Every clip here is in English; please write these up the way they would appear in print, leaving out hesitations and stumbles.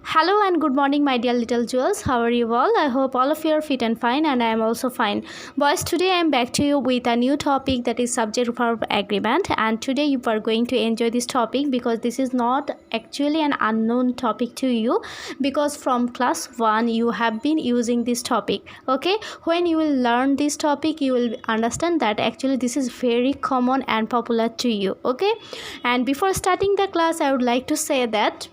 Hello and good morning, my dear little jewels. How are you all? I hope all of you are fit and fine, and I am also fine. Boys, today I am back to you with a new topic, that is subject verb agreement. And today you are going to enjoy this topic because this is not actually an unknown topic to you, because from class 1 you have been using this topic. Okay, when you will learn this topic, you will understand that actually this is very common and popular to you. Okay, and before starting the class, I would like to say that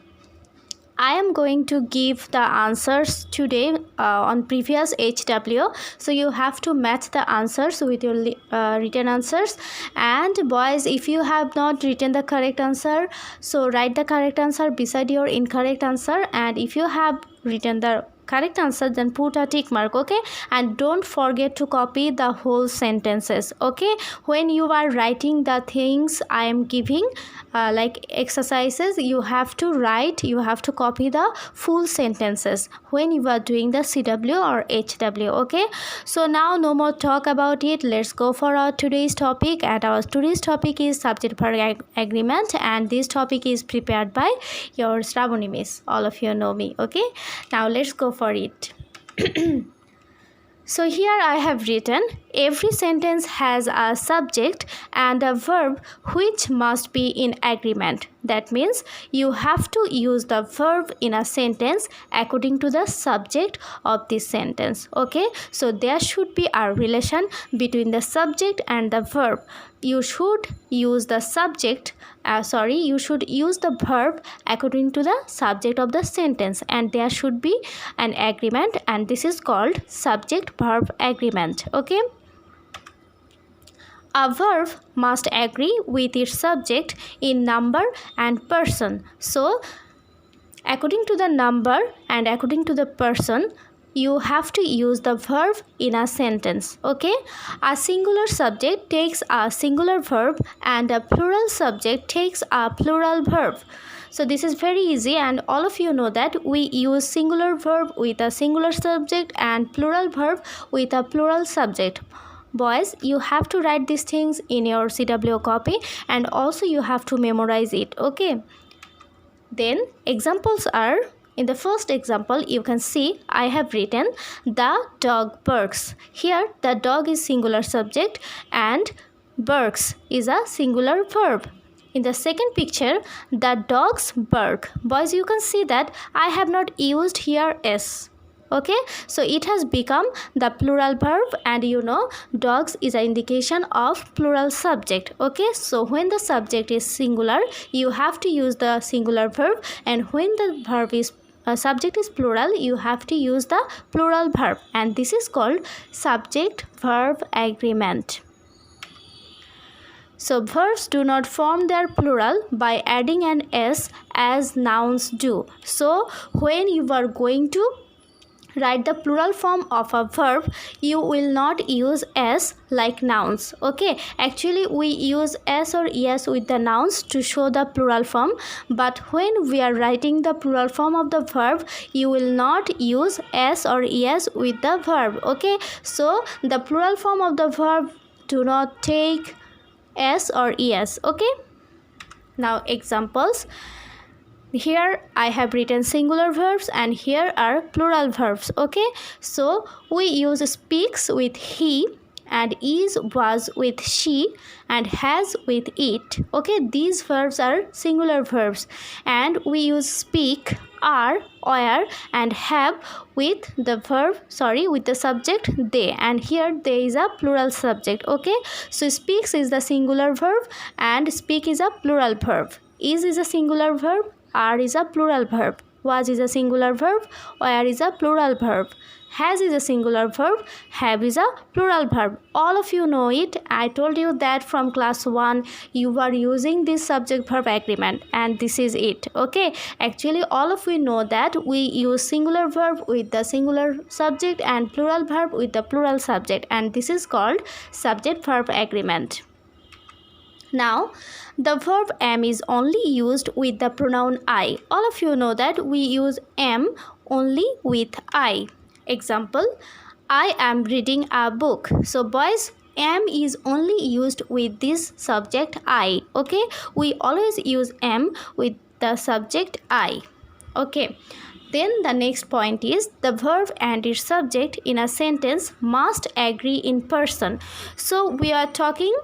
I am going to give the answers today on previous HW. So you have to match the answers with your written answers. And boys, if you have not written the correct answer, so write the correct answer beside your incorrect answer. And if you have written the correct answer, then put a tick mark. Okay, and don't forget to copy the whole sentences. Okay, when you are writing the things I am giving, like exercises, you have to write, you have to copy the full sentences when you are doing the CW or HW. Okay, so now no more talk about it, let's go for our today's topic. And our today's topic is subject verb agreement, and this topic is prepared by your Shravani miss. All of you know me. Okay, now let's go for it. So here I have written, every sentence has a subject and a verb which must be in agreement. That means you have to use the verb in a sentence according to the subject of this sentence. Okay, so there should be a relation between the subject and the verb. You should use the you should use the verb according to the subject of the sentence, and there should be an agreement, and this is called subject verb agreement. Okay, a verb must agree with its subject in number and person. So according to the number and according to the person, you have to use the verb in a sentence. Okay, a singular subject takes a singular verb and a plural subject takes a plural verb. So this is very easy, and all of you know that we use singular verb with a singular subject and plural verb with a plural subject. Boys, you have to write these things in your CW copy, and also you have to memorize it. Okay, then examples are, in the first example, you can see I have written the dog barks. Here the dog is singular subject and barks is a singular verb. In the second picture, the dogs bark. Boys, you can see that I have not used here s. Okay, so it has become the plural verb, and you know dogs is an indication of plural subject. Okay, so when the subject is singular, you have to use the singular verb, and when the verb is subject is plural, you have to use the plural verb, and this is called subject verb agreement. So verbs do not form their plural by adding an s as nouns do. So when you are going to write the plural form of a verb, you will not use s like nouns. Okay, actually we use s or es with the nouns to show the plural form, but when we are writing the plural form of the verb, you will not use s or es with the verb. Okay, so the plural form of the verb do not take s or es. Okay, now examples. Here I have written singular verbs and here are plural verbs. Okay, so we use speaks with he, and is, was with she, and has with it. Okay, these verbs are singular verbs, and we use speak, are, were, and have with the verb, with the subject they, and here there is a plural subject. Okay, so speaks is the singular verb and speak is a plural verb. Is a singular verb, are is a plural verb, was is a singular verb, were is a plural verb, has is a singular verb, have is a plural verb. All of you know it. I told you that from class 1 you are using this subject verb agreement, and this is it. Okay, actually all of you know that we use singular verb with the singular subject and plural verb with the plural subject, and this is called subject verb agreement. Now the verb am is only used with the pronoun I. All of you know that we use am only with I. Example, I am reading a book. So boys, am is only used with this subject I. Okay, we always use am with the subject I. Okay, Then the next point is the verb and its subject in a sentence must agree in person. So we are talking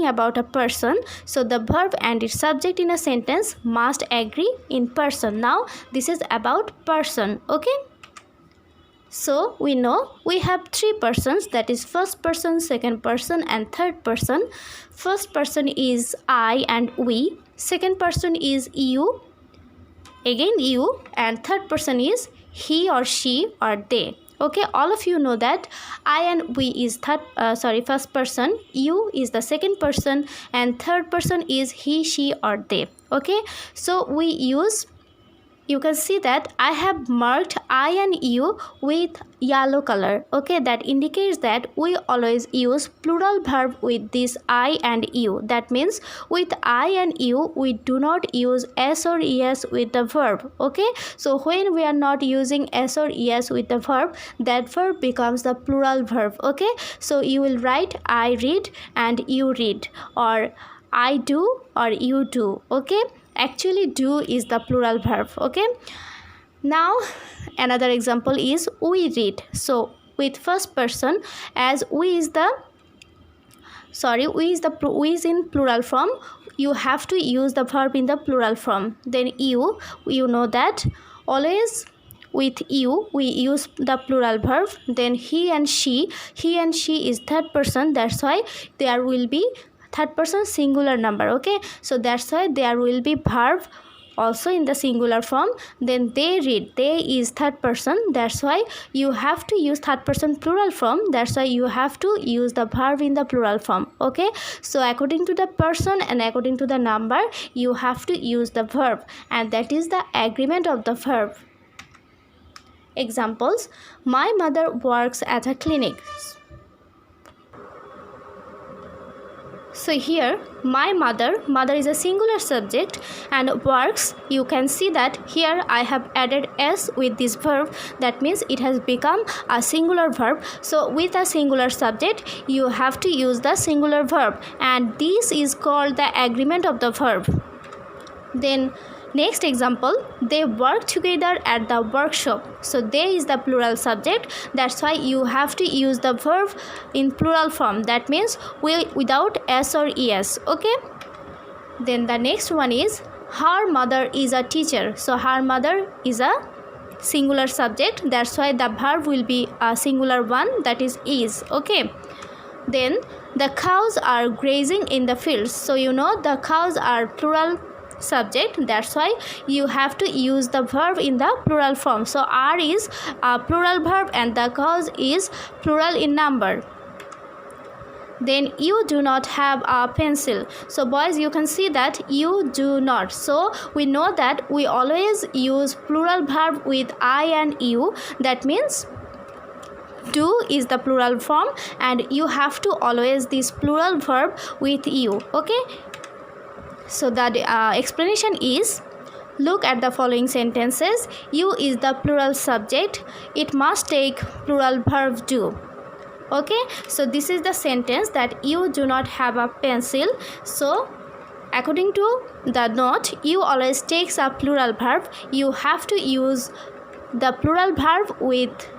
about a person. So the verb and its subject in a sentence must agree in person. Now this is about person. Okay, so we know we have three persons, that is first person, second person and third person. First person is I and we, second person is you, again you, and third person is he or she or they. Okay, all of you know that I and we is first person, you is the second person, and third person is he, she or they. Okay, so we use, you can see that I have marked I and you with yellow color. Okay, that indicates that we always use plural verb with this I and you. That means with I and you we do not use s or es with the verb. Okay, so when we are not using s or es with the verb, that verb becomes the plural verb. Okay, so you will write I read and you read, or I do or you do. Okay, actually do is the plural verb. Okay, now another example is we read. So with first person, as we is in plural form, you have to use the verb in the plural form. Then you know that always with you we use the plural verb. Then he and she is third person, that's why there will be third person singular number. Okay, so that's why there will be verb also in the singular form. Then they read, they is third person, that's why you have to use third person plural form, that's why you have to use the verb in the plural form. Okay, so according to the person and according to the number you have to use the verb, and that is the agreement of the verb. Examples: my mother works at a clinic. So here my mother is a singular subject, and works, you can see that here I have added s with this verb, that means it has become a singular verb. So with a singular subject you have to use the singular verb, and this is called the agreement of the verb. Then next example, they work together at the workshop. So they is the plural subject, that's why you have to use the verb in plural form, that means without s or es. Okay, then the next one is her mother is a teacher. So her mother is a singular subject, that's why the verb will be a singular one, that is. Okay, then the cows are grazing in the fields. So you know the cows are plural subject, that's why you have to use the verb in the plural form. So are is a plural verb and the cows is plural in number. Then you do not have a pencil. So boys, you can see that you do not. So we know that we always use plural verb with I and you, that means do is the plural form and you have to always this plural verb with you. Okay, so the explanation is, look at the following sentences. You is the plural subject, it must take plural verb do. Okay, so this is the sentence that you do not have a pencil. So according to the note, you always takes a plural verb, you have to use the plural verb with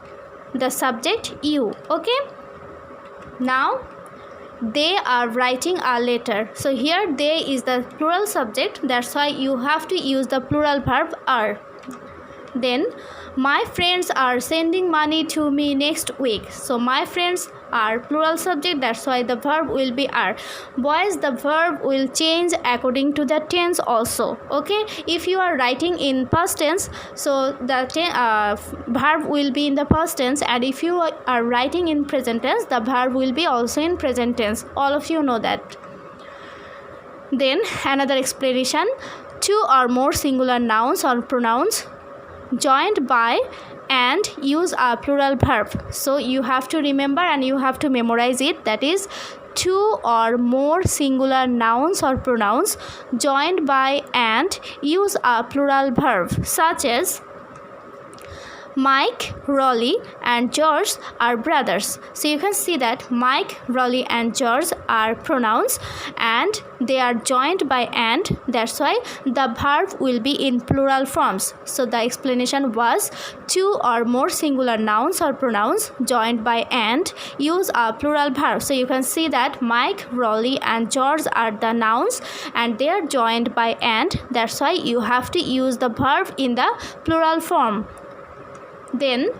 the subject you. Okay, now they are writing a letter. So here they is the plural subject, that's why you have to use the plural verb are. Then my friends are sending money to me next week. So my friends are plural subject, that's why the verb will be are. Boys, the verb will change according to the tense also. Okay, if you are writing in past tense, so the verb will be in the past tense, and if you are writing in present tense, the verb will be also in present tense. All of you know that. Then another explanation, two or more singular nouns or pronouns joined by and use a plural verb. So you have to remember and you have to memorize it, that is two or more singular nouns or pronouns joined by and use a plural verb, such as Mike, Rolly and George are brothers. So you can see that Mike, Rolly and George are pronouns and they are joined by and. That's why the verb will be in plural forms. So the explanation was two or more singular nouns or pronouns joined by and use a plural verb. So you can see that Mike, Rolly and George are the nouns and they are joined by and. That's why you have to use the verb in the plural form. Then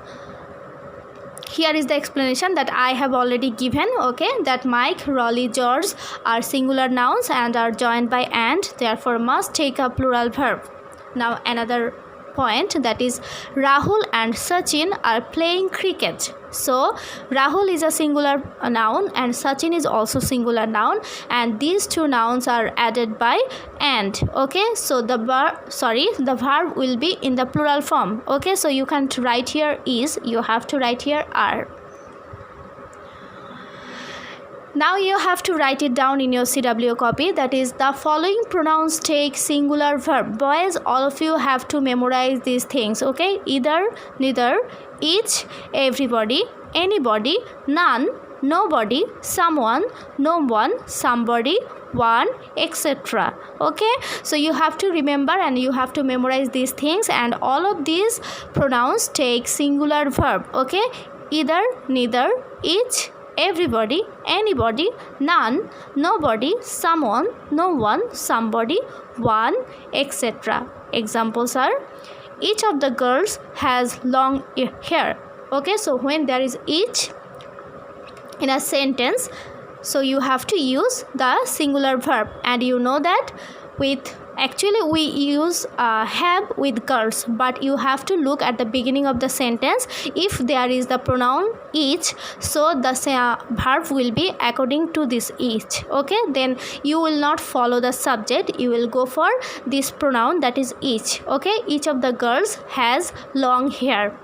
here is the explanation that I have already given, okay, that Mike, Rolly, George are singular nouns and are joined by and, therefore must take a plural verb. Now another point, that is Rahul and Sachin are playing cricket. So Rahul is a singular noun and Sachin is also singular noun and these two nouns are added by and, okay. So the verb will be in the plural form, okay. So you can't write here is, you have to write here are. Now you have to write it down in your CW copy, that is the following pronouns take singular verb. Boys, all of you have to memorize these things, okay. Either, neither, each, everybody, anybody, none, nobody, someone, no one, somebody, one, etc. Okay, so you have to remember and you have to memorize these things, and all of these pronouns take singular verb, okay. Either, neither, each, everybody, anybody, none, nobody, someone, no one, somebody, one, etc. Examples are, each of the girls has long hair, okay. So when there is each in a sentence, so you have to use the singular verb, and you know that actually we use have with girls, but you have to look at the beginning of the sentence. If there is the pronoun each, so the verb will be according to this each, okay. Then you will not follow the subject, you will go for this pronoun, that is each, okay. Each of the girls has long hair.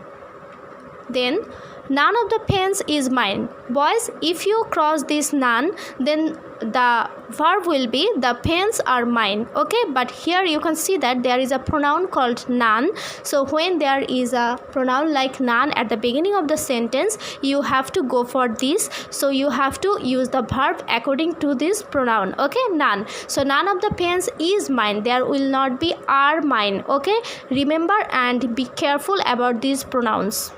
Then none of the pens is mine. Boys, if you cross this none, then the verb will be the pens are mine, okay. But here you can see that there is a pronoun called none. So when there is a pronoun like none at the beginning of the sentence, you have to go for this. So you have to use the verb according to this pronoun, okay, none. So none of the pens is mine, there will not be are mine, okay. Remember and be careful about these pronouns.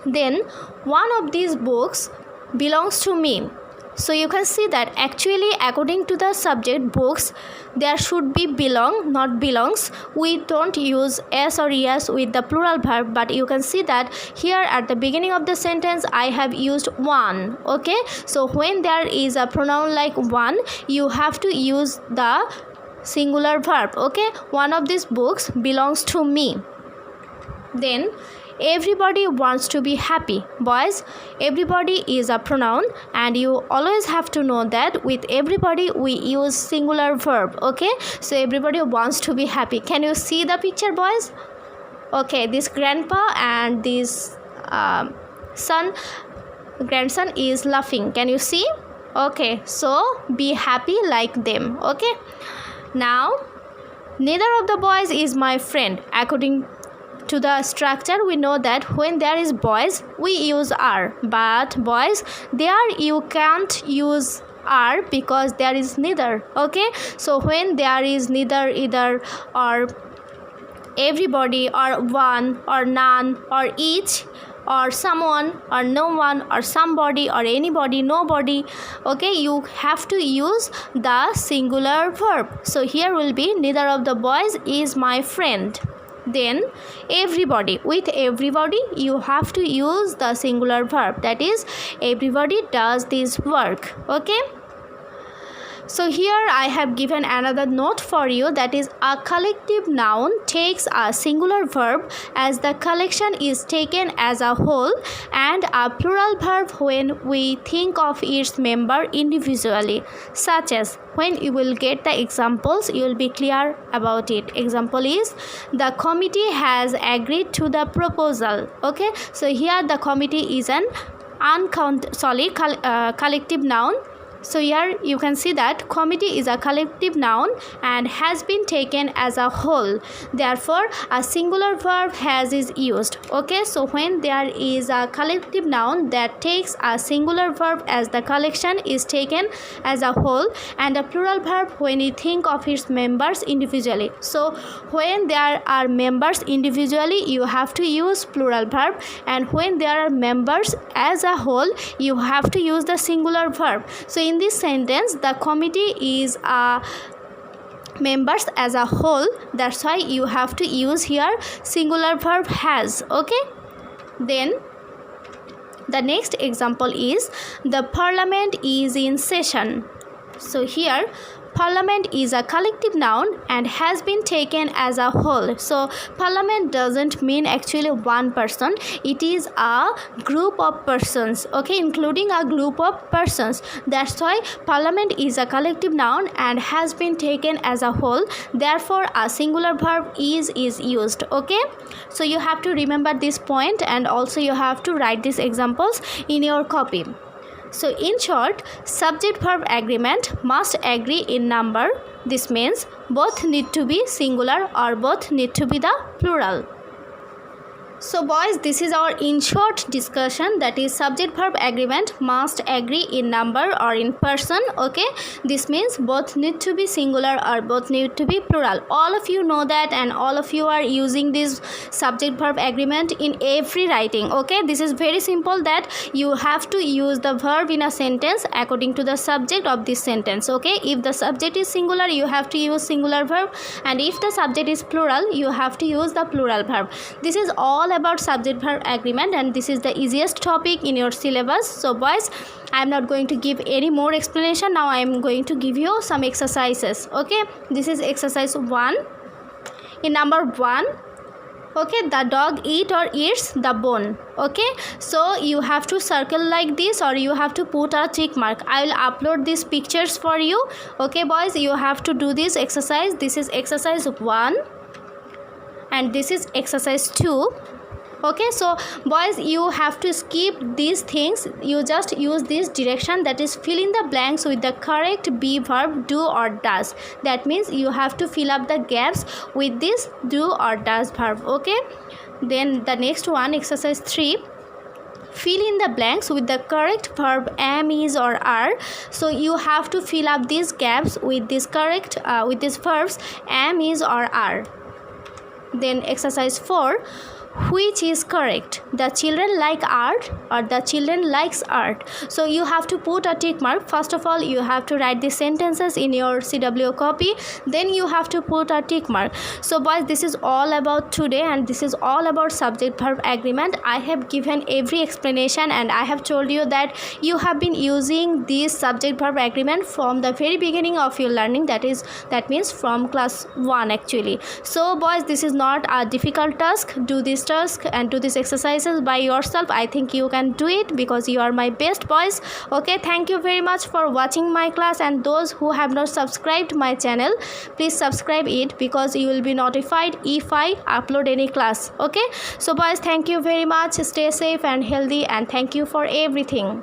Then one of these books belongs to me. So you can see that actually according to the subject books, there should be belong, not belongs. We don't use s or es with the plural verb, but you can see that here at the beginning of the sentence I have used one, okay. So when there is a pronoun like one, you have to use the singular verb, okay. One of these books belongs to me. Then everybody wants to be happy. Boys, everybody is a pronoun and you always have to know that with everybody we use singular verb, okay. So everybody wants to be happy. Can you see the picture, boys? Okay, this grandpa and this grandson is laughing. Can you see? Okay, so be happy like them, okay. Now neither of the boys is my friend. According to the structure, we know that when there is boys we use are, but boys, there you can't use are because there is neither, okay. So when there is neither, either, or everybody, or one, or none, or each, or someone, or no one, or somebody, or anybody, nobody, okay, you have to use the singular verb. So here will be neither of the boys is my friend. Then everybody, with everybody you have to use the singular verb, that is everybody does this work, okay. So here I have given another note for you, that is a collective noun takes a singular verb as the collection is taken as a whole, and a plural verb when we think of its member individually, such as, when you will get the examples you will be clear about it. Example is, the committee has agreed to the proposal, okay. So here the committee is an collective noun So here you can see that committee is a collective noun and has been taken as a whole. Therefore, a singular verb has is used. Okay, so when there is a collective noun that takes a singular verb as the collection is taken as a whole, and a plural verb when you think of its members individually. So when there are members individually, you have to use plural verb, and when there are members as a whole, you have to use the singular verb. So in this sentence, the committee is members as a whole. That's why you have to use here singular verb has. Okay, then the next example is the parliament is in session. So here parliament is a collective noun and has been taken as a whole. So parliament doesn't mean actually one person, it is a group of persons, okay, including a group of persons. That's why parliament is a collective noun and has been taken as a whole. Therefore a singular verb is used. Okay, so you have to remember this point, and also you have to write these examples in your copy. So in short, subject verb agreement must agree in number. This means both need to be singular or both need to be the plural. So boys, this is our in short discussion, that is subject verb agreement must agree in number or in person. Okay, this means both need to be singular or both need to be plural. All of you know that, and all of you are using this subject verb agreement in every writing. Okay, this is very simple, that you have to use the verb in a sentence according to the subject of this sentence. Okay, if the subject is singular, you have to use singular verb, and if the subject is plural, you have to use the plural verb. This is all about subject verb agreement, and this is the easiest topic in your syllabus. So boys, I am not going to give any more explanation. Now I am going to give you some exercises. Okay, this is exercise 1. In number 1, okay, the dog eats the bone. Okay, so you have to circle like this, or you have to put a tick mark. I will upload these pictures for you. Okay boys, you have to do this exercise. This is exercise 1 and this is exercise 2. Okay, so boys, you have to skip these things. You just use this direction, that is fill in the blanks with the correct be verb do or does. That means you have to fill up the gaps with this do or does verb. Okay, then the next one, exercise 3, fill in the blanks with the correct verb am, is or are. So you have to fill up these gaps with this correct with these verbs am, is or are. Then exercise 4, which is correct, the children like art or the children likes art. So you have to put a tick mark. First of all, you have to write the sentences in your CW copy, then you have to put a tick mark. So boys, this is all about today, and this is all about subject verb agreement. I have given every explanation, and I have told you that you have been using this subject verb agreement from the very beginning of your learning, that means from class 1 actually. So boys, this is not a difficult task. Do this task and do these exercises by yourself. I think you can do it because you are my best boys. Okay, thank you very much for watching my class, and those who have not subscribed my channel, please subscribe it, because you will be notified if I upload any class. Okay, so boys, thank you very much. Stay safe and healthy, and thank you for everything.